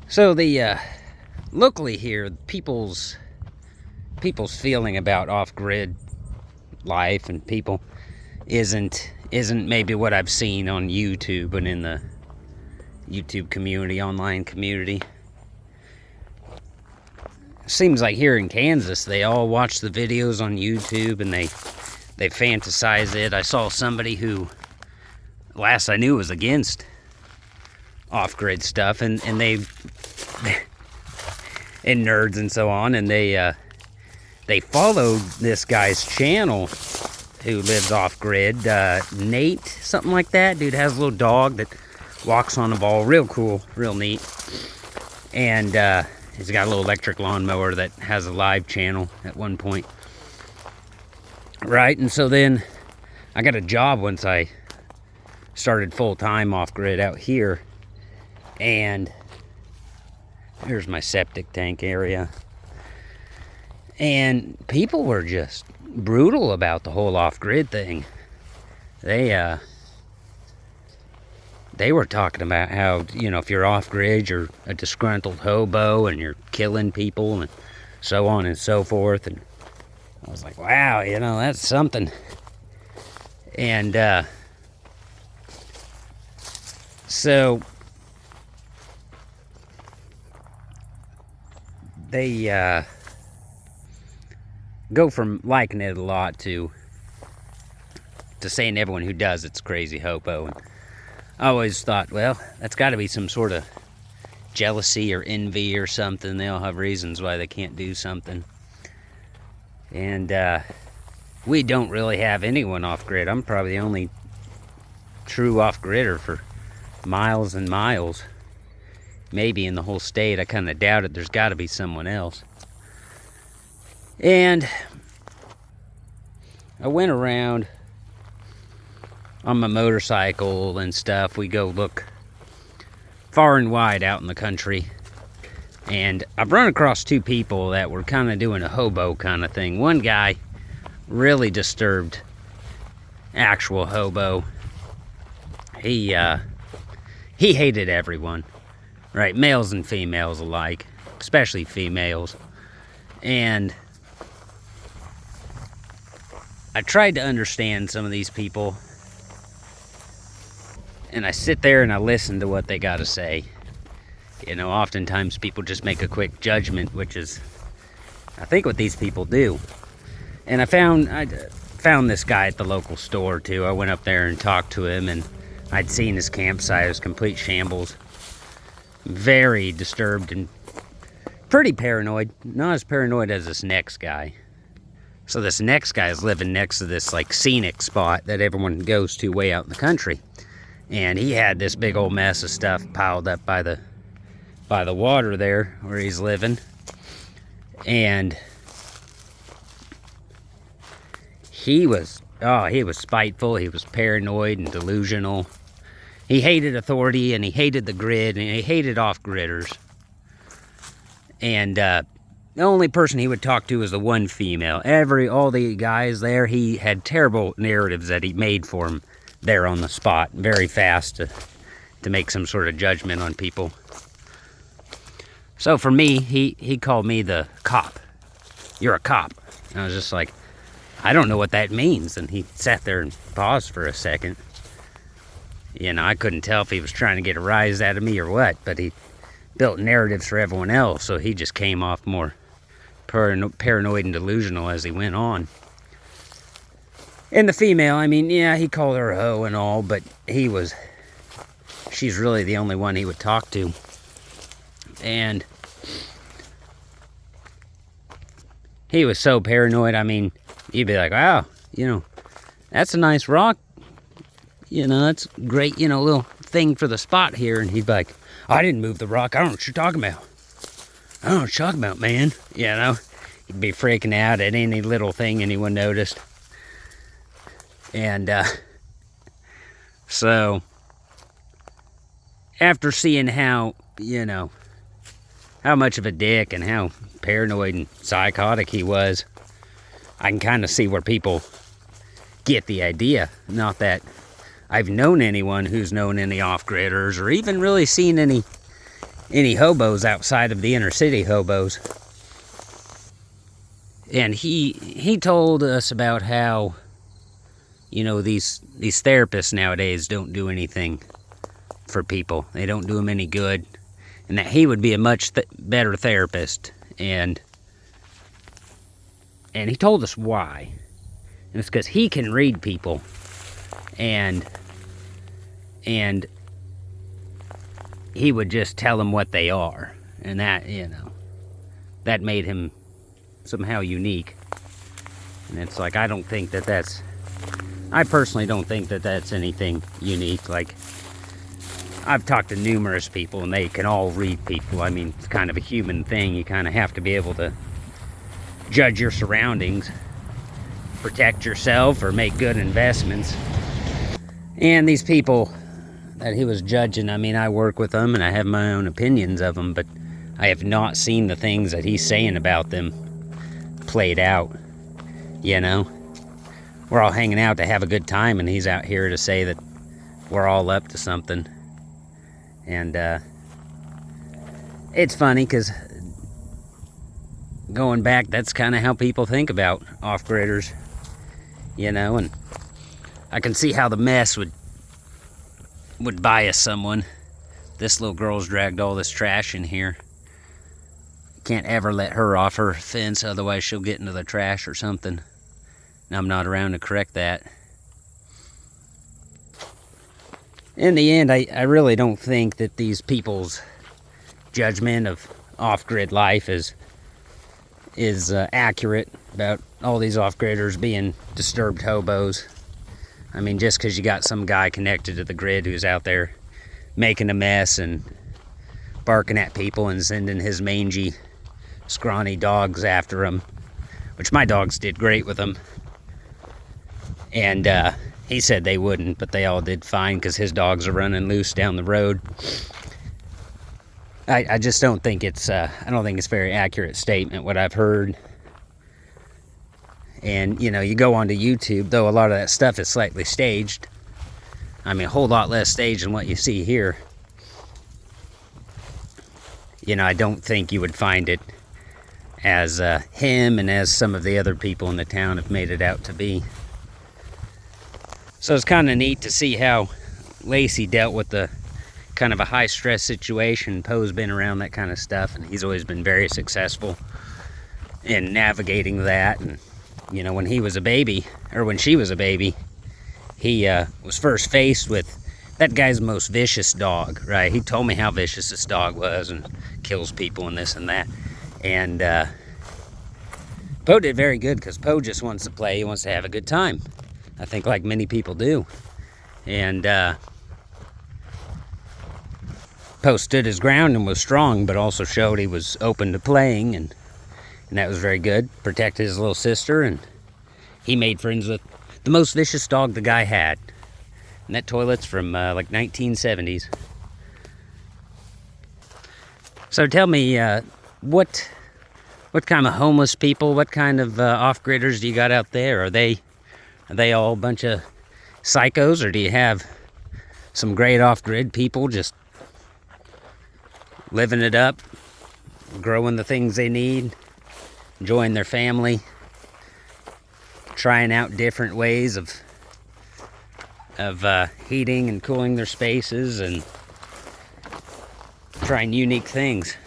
So the locally here, people's feeling about off-grid life and people isn't maybe what I've seen on YouTube and in the YouTube community, online community. Seems like here in Kansas, they all watch the videos on YouTube and they fantasize it. I saw somebody who, last I knew, was against off-grid stuff, and they and nerds and so on, and they followed this guy's channel who lives off-grid, Nate, something like that. Dude has a little dog that walks on a ball, real cool, real neat, and he's got a little electric lawnmower that has a live channel at one point, right? And so then I got a job once I started full-time off-grid out here, and here's my septic tank area, and people were just brutal about the whole off-grid thing. They were talking about how, you know, if you're off-grid, you're a disgruntled hobo and you're killing people and so on and so forth. And I was like, wow, you know, that's something. And so they go from liking it a lot to saying everyone who does it's crazy hobo. And I always thought, well, that's got to be some sort of jealousy or envy or something. They all have reasons why they can't do something. And we don't really have anyone off-grid. I'm probably the only true off-gridder for miles and miles. Maybe in the whole state. I kind of doubt it. There's got to be someone else. And I went around on my motorcycle and stuff. We go look far and wide out in the country. And I've run across two people that were kind of doing a hobo kind of thing. One guy, really disturbed, actual hobo. He hated everyone, right? Males and females alike, especially females. And I tried to understand some of these people, and I sit there and I listen to what they got to say. You know, oftentimes people just make a quick judgment, which is, I think, what these people do. And I found this guy at the local store too. I went up there and talked to him, and I'd seen his campsite. It was complete shambles. Very disturbed and pretty paranoid. Not as paranoid as this next guy. So this next guy is living next to this like scenic spot that everyone goes to way out in the country. And he had this big old mess of stuff piled up by the water there where he's living. And he was spiteful, he was paranoid and delusional. He hated authority, and he hated the grid, and he hated off-gridders. And the only person he would talk to was the one female. All the guys there, he had terrible narratives that he made for him there on the spot, very fast to make some sort of judgment on people. So for me, he called me the cop. You're a cop. And I was just like, I don't know what that means. And he sat there and paused for a second. You know, I couldn't tell if he was trying to get a rise out of me or what, but he built narratives for everyone else, so he just came off more paranoid and delusional as he went on. And the female, I mean, yeah, he called her a hoe and all, but she's really the only one he would talk to. And he was so paranoid. I mean, you'd be like, wow, you know, that's a nice rock. You know, that's great, you know, little thing for the spot here. And he'd be like, I didn't move the rock. I don't know what you're talking about. I don't know what you're talking about, man. You know, he'd be freaking out at any little thing anyone noticed. And so after seeing how, you know, how much of a dick and how paranoid and psychotic he was, I can kind of see where people get the idea. Not that I've known anyone who's known any off-gridders or even really seen any any hobos outside of the inner city hobos. And he told us about how, you know, these therapists nowadays don't do anything for people. They don't do them any good. And that he would be a much better therapist. And he told us why. And it's because he can read people. And he would just tell them what they are. And that, you know, that made him somehow unique. And it's like, I personally don't think that that's anything unique. Like, I've talked to numerous people and they can all read people. I mean, it's kind of a human thing. You kind of have to be able to judge your surroundings, protect yourself, or make good investments. And these people that he was judging, I mean, I work with them and I have my own opinions of them, but I have not seen the things that he's saying about them played out, you know? We're all hanging out to have a good time, and he's out here to say that we're all up to something. And it's funny, because going back, that's kind of how people think about off-gridders, you know? And I can see how the mess would bias someone. This little girl's dragged all this trash in here. Can't ever let her off her fence, otherwise she'll get into the trash or something. And I'm not around to correct that. In the end, I really don't think that these people's judgment of off-grid life is accurate about all these off-gridders being disturbed hobos. I mean, just because you got some guy connected to the grid who's out there making a mess and barking at people and sending his mangy, scrawny dogs after him, which my dogs did great with him. And he said they wouldn't, but they all did fine because his dogs are running loose down the road. I just don't think it's I don't think it's a very accurate statement, what I've heard. And, you know, you go onto YouTube, though a lot of that stuff is slightly staged. I mean, a whole lot less staged than what you see here. You know, I don't think you would find it as him and as some of the other people in the town have made it out to be. So it's kind of neat to see how Lacey dealt with the kind of a high-stress situation. Poe's been around that kind of stuff, and he's always been very successful in navigating that. And, you know, when he was a baby, or when she was a baby, he was first faced with that guy's most vicious dog, right? He told me how vicious this dog was and kills people and this and that. And Poe did very good because Poe just wants to play. He wants to have a good time. I think like many people do. And Poe stood his ground and was strong, but also showed he was open to playing, and that was very good. Protected his little sister, and he made friends with the most vicious dog the guy had. And that toilet's from like 1970s. So tell me, what kind of homeless people, what kind of off-gridders do you got out there? Are they all a bunch of psychos, or do you have some great off-grid people just living it up, growing the things they need, enjoying their family, trying out different ways of heating and cooling their spaces, and trying unique things?